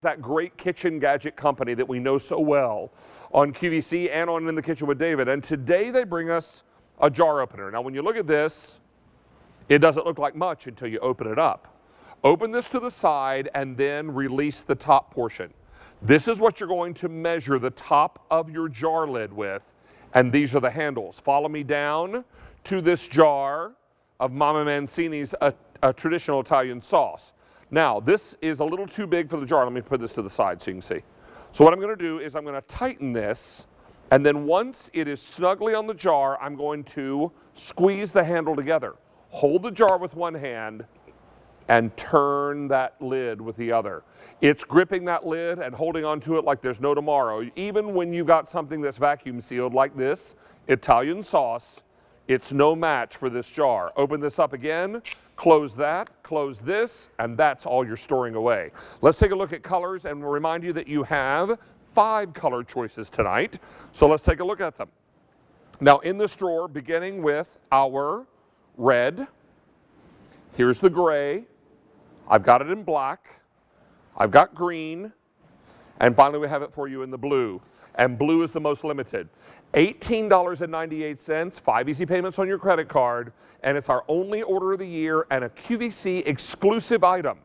that great kitchen gadget company that we know so well on QVC and on In the Kitchen with David. And today they bring us a jar opener. Now, when you look at this, it doesn't look like much until you open it up. Open this to the side and then release the top portion. This is what you're going to measure the top of your jar lid with, and these are the handles. Follow me down to this jar of Mama Mancini's a traditional Italian sauce. Now, this is a little too big for the jar. Let me put this to the side so you can see. So what I'm going to do is I'm going to tighten this, and then once it is snugly on the jar, I'm going to squeeze the handle together. Hold the jar with one hand and turn that lid with the other. It's gripping that lid and holding onto it like there's no tomorrow. Even when you got something that's vacuum sealed like this Italian sauce, it's no match for this jar. Open this up again, close that, close this, and that's all you're storing away. Let's take a look at colors and remind you that you have 5 color choices tonight. So let's take a look at them. Now in this drawer, beginning with our red, here's the gray, I've got it in black, I've got green, and finally we have it for you in the blue. And blue is the most limited. $18.98, 5 easy payments on your credit card, and it's our only order of the year and a QVC exclusive item.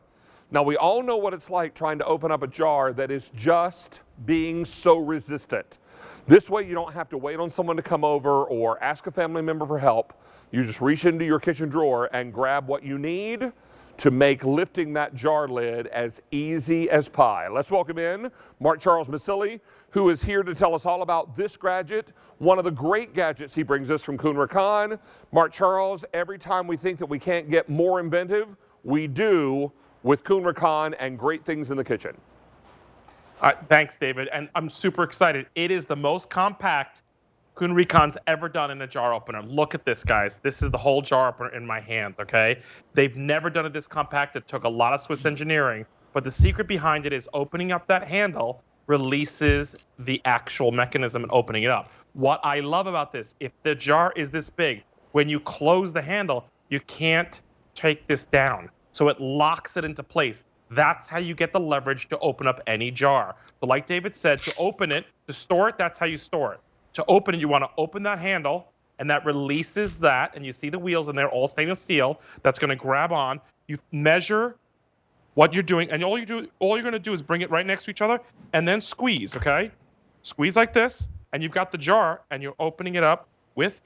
Now, we all know what it's like trying to open up a jar that is just being so resistant. This way, you don't have to wait on someone to come over or ask a family member for help. You just reach into your kitchen drawer and grab what you need to make lifting that jar lid as easy as pie. Let's welcome in Mark Charles Masilli, who is here to tell us all about this gadget, one of the great gadgets he brings us from Kuhn Rikon. Mark Charles, every time we think that we can't get more inventive, we do with Kuhn Rikon and great things in the kitchen. Thanks, David, and I'm super excited. It is the most compact Kuhn Rikon's ever done in a jar opener. Look at this, guys. This is the whole jar opener in my hand, okay? They've never done it this compact. It took a lot of Swiss engineering, but the secret behind it is opening up that handle releases the actual mechanism and opening it up. What I love about this, if the jar is this big, when you close the handle, you can't take this down. So it locks it into place. That's how you get the leverage to open up any jar. So like David said, to open it, to store it, that's how you store it. To open it, you want to open that handle, and that releases that, and you see the wheels in there, all stainless steel. That's going to grab on. You measure what you're doing, and all you're going to do is bring it right next to each other, and then squeeze. Okay, squeeze like this, and you've got the jar, and you're opening it up with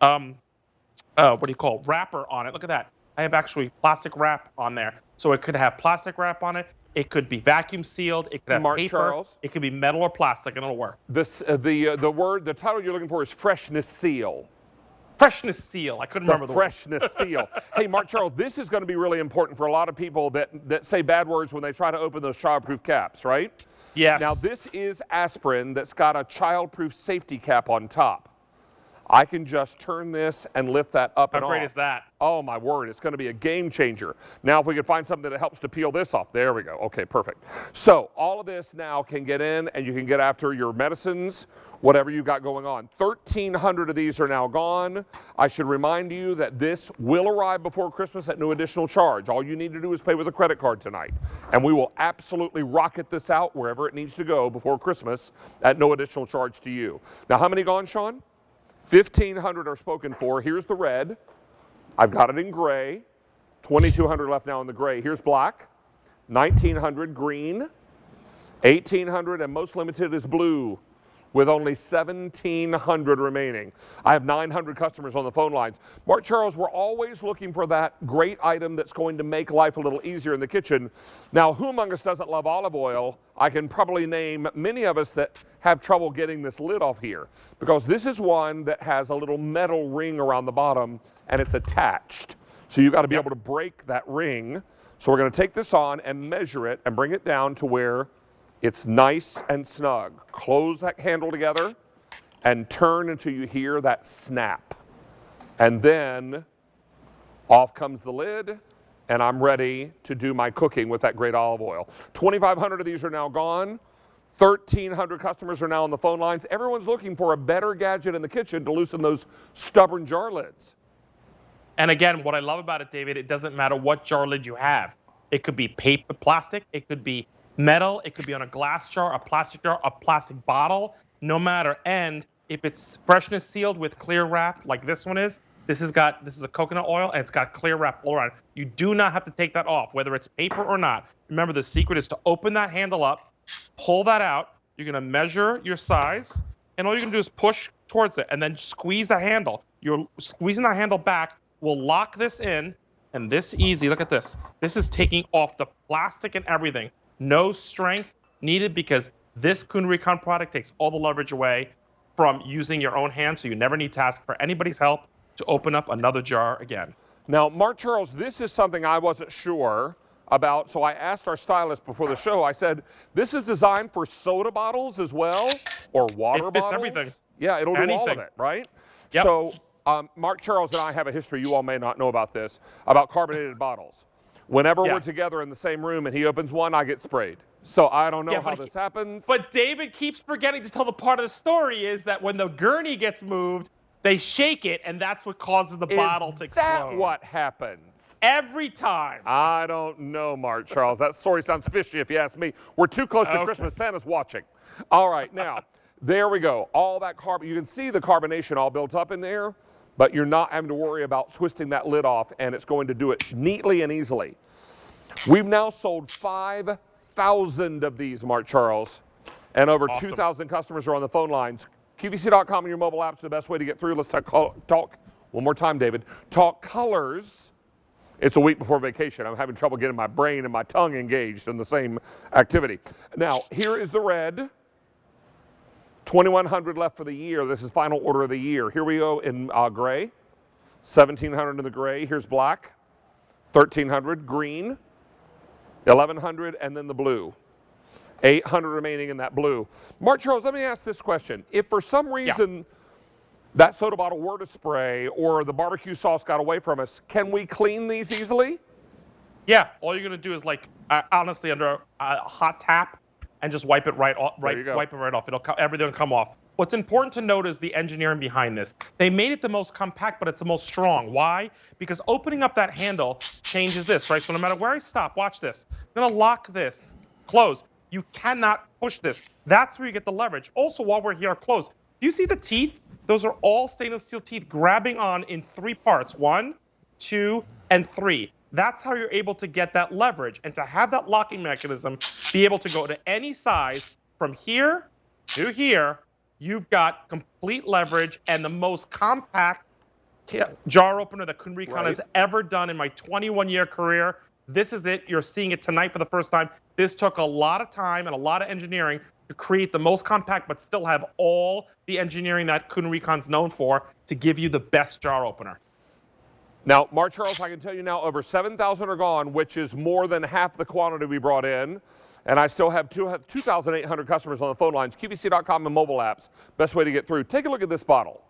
what do you call wrapper on it? Look at that. I have actually plastic wrap on there, so it could have plastic wrap on it. It could be vacuum sealed. It could have Mark paper. Charles. It could be metal or plastic, and it'll work. The title you're looking for is Freshness Seal. Freshness seal. I couldn't remember the Freshness Seal. Hey, Mark Charles, this is going to be really important for a lot of people that say bad words when they try to open those childproof caps, right? Yes. Now, this is aspirin that's got a childproof safety cap on top. I can just turn this and lift that up and off. How great is that? Oh, my word. It's going to be a game changer. Now, if we can find something that helps to peel this off. There we go. Okay, perfect. So all of this now can get in, and you can get after your medicines, whatever you got going on. 1,300 of these are now gone. I should remind you that this will arrive before Christmas at no additional charge. All you need to do is pay with a credit card tonight, and we will absolutely rocket this out wherever it needs to go before Christmas at no additional charge to you. Now, how many gone, Sean? 1,500 are spoken for. Here's the red. I've got it in gray. 2,200 left now in the gray. Here's black. 1,900 green. 1,800, and most limited is blue, with only 1,700 remaining. I have 900 customers on the phone lines. Mark Charles, we're always looking for that great item that's going to make life a little easier in the kitchen. Now, who among us doesn't love olive oil? I can probably name many of us that have trouble getting this lid off here, because this is one that has a little metal ring around the bottom, and it's attached. So you've got to be able to break that ring. So we're going to take this on and measure it and bring it down to where it's nice and snug. Close that handle together and turn until you hear that snap. And then off comes the lid, and I'm ready to do my cooking with that great olive oil. 2,500 of these are now gone. 1,300 customers are now on the phone lines. Everyone's looking for a better gadget in the kitchen to loosen those stubborn jar lids. And again, what I love about it, David, it doesn't matter what jar lid you have. It could be paper, plastic. It could be metal, it could be on a glass jar, a plastic bottle, no matter. And if it's freshness sealed with clear wrap like this one is, this is a coconut oil and it's got clear wrap all around. You do not have to take that off, whether it's paper or not. Remember, the secret is to open that handle up, pull that out. You're gonna measure your size, and all you're gonna do is push towards it and then squeeze the handle. You're squeezing that handle back will lock this in, and this easy. Look at this. This is taking off the plastic and everything. No strength needed because this Kuhn Rikon product takes all the leverage away from using your own hand, so you never need to ask for anybody's help to open up another jar again. Now, Mark Charles, this is something I wasn't sure about, so I asked our stylist before the show, I said, this is designed for soda bottles as well, or water It fits bottles? everything. Yeah, it'll do all of Anything. it, right? Yep. So, Mark Charles and I have a history, you all may not know about this, about carbonated bottles. Whenever Yeah. we're together in the same room and he opens one, I get sprayed. So I don't know how this happens. But David keeps forgetting to tell the part of the story is that when the gurney gets moved, they shake it, and that's what causes the bottle to explode. Is that what happens? Every time. I don't know, Mark Charles. That story sounds fishy if you ask me. We're too close to Christmas. Santa's watching. All right, now, there we go. All that carbon, you can see the carbonation all built up in there, but you're not having to worry about twisting that lid off, and it's going to do it neatly and easily. We've now sold 5,000 of these, Mark Charles, and over 2,000 customers are on the phone lines. QVC.com and your mobile apps are the best way to get through. Let's talk one more time, David. Talk colors. It's a week before vacation. I'm having trouble getting my brain and my tongue engaged in the same activity. Now, here is the red. 2,100 left for the year. This is final order of the year. Here we go in gray. 1,700 in the gray. Here's black. 1,300 green. 1,100 and then the blue. 800 remaining in that blue. Mark Charles, let me ask this question. If for some reason that soda bottle were to spray or the barbecue sauce got away from us, can we clean these easily? Yeah, all you're gonna do is honestly under a hot tap and just wipe it right off. Wipe it right off. Everything will come off. What's important to note is the engineering behind this. They made it the most compact, but it's the most strong. Why? Because opening up that handle changes this, right? So no matter where I stop, watch this. I'm gonna lock this, close. You cannot push this. That's where you get the leverage. Also, while we're here close, do you see the teeth? Those are all stainless steel teeth grabbing on in 3 parts. 1, 2, and 3. That's how you're able to get that leverage. And to have that locking mechanism, be able to go to any size from here to here, you've got complete leverage and the most compact jar opener that Kuhn Rikon has ever done in my 21-year career. This is it. You're seeing it tonight for the first time. This took a lot of time and a lot of engineering to create the most compact, but still have all the engineering that Kuhn Rikon's known for to give you the best jar opener. Now, Mark Charles, I can tell you now over 7,000 are gone, which is more than half the quantity we brought in. And I still have 2,800 customers on the phone lines. QVC.com and mobile apps, best way to get through. Take a look at this bottle.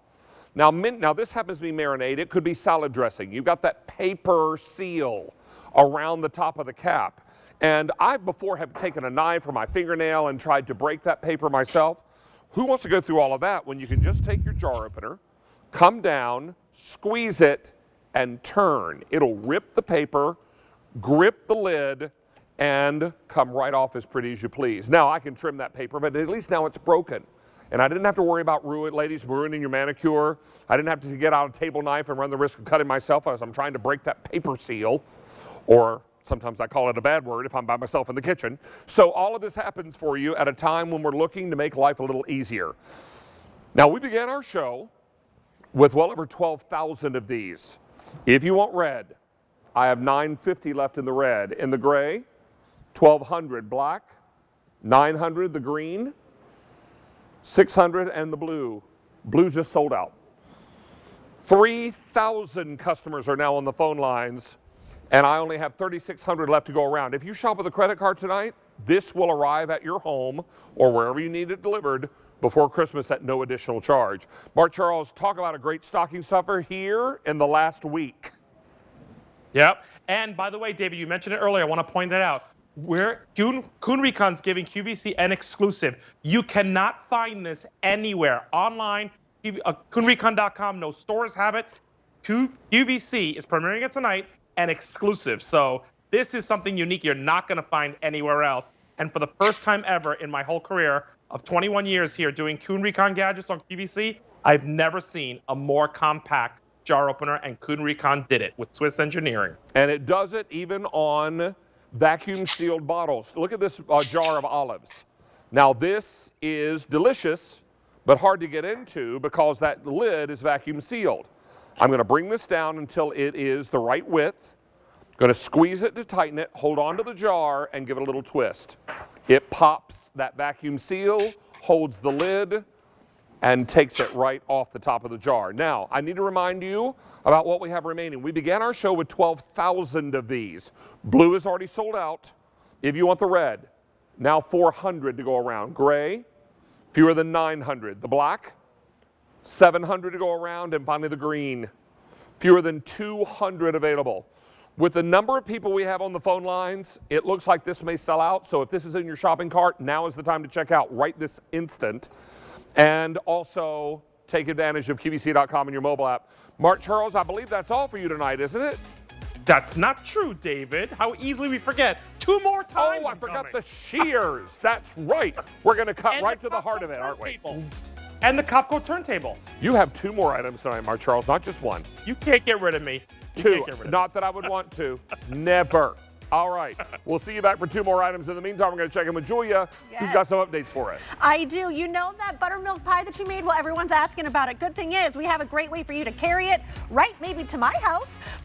Now, this happens to be marinade. It could be salad dressing. You've got that paper seal around the top of the cap. And I before have taken a knife or my fingernail and tried to break that paper myself. Who wants to go through all of that when you can just take your jar opener, come down, squeeze it, and turn. It'll rip the paper, grip the lid, and come right off as pretty as you please. Now, I can trim that paper, but at least now it's broken. And I didn't have to worry about ladies ruining your manicure. I didn't have to get out a table knife and run the risk of cutting myself as I'm trying to break that paper seal, or sometimes I call it a bad word if I'm by myself in the kitchen. So all of this happens for you at a time when we're looking to make life a little easier. Now, we began our show with well over 12,000 of these. If you want red, I have 950 left in the red. In the gray, 1,200 black, 900 the green, 600 and the blue. Blue just sold out. 3,000 customers are now on the phone lines, and I only have 3,600 left to go around. If you shop with a credit card tonight, this will arrive at your home or wherever you need it delivered before Christmas at no additional charge. Mark Charles, talk about a great stocking stuffer here in the last week. Yep. And by the way, David, you mentioned it earlier. I want to point it out. Kuhn Rikon's giving QVC an exclusive. You cannot find this anywhere online. KuhnRikon.com. No stores have it. QVC is premiering it tonight and exclusive. So this is something unique you're not going to find anywhere else. And for the first time ever in my whole career of 21 years here doing Kuhn Rikon gadgets on QVC, I've never seen a more compact jar opener, and Kuhn Rikon did it with Swiss engineering. And it does it even on vacuum sealed bottles. Look at this jar of olives. Now this is delicious, but hard to get into because that lid is vacuum sealed. I'm going to bring this down until it is the right width. Going to squeeze it to tighten it, hold on to the jar, and give it a little twist. It pops that vacuum seal, holds the lid, and takes it right off the top of the jar. Now, I need to remind you about what we have remaining. We began our show with 12,000 of these. Blue is already sold out. If you want the red, now 400 to go around. Gray, fewer than 900. The black, 700 to go around. And finally the green, fewer than 200 available. With the number of people we have on the phone lines, it looks like this may sell out. So if this is in your shopping cart, now is the time to check out right this instant. And also take advantage of QVC.com and your mobile app. Mark Charles, I believe that's all for you tonight, isn't it? That's not true, David. How easily we forget. 2 more times. Oh, I forgot the shears. That's right. We're going to cut right to the heart of it, aren't we? And the Copco turntable. You have 2 more items tonight, Mark Charles, not just 1. You can't get rid of me. You 2. can't get rid of Not that I would want to. Never. All right. We'll see you back for 2 more items. In the meantime, we're going to check in with Julia, who's got some updates for us. I do. You know that buttermilk pie that you made? Well, everyone's asking about it. Good thing is we have a great way for you to carry it right maybe to my house.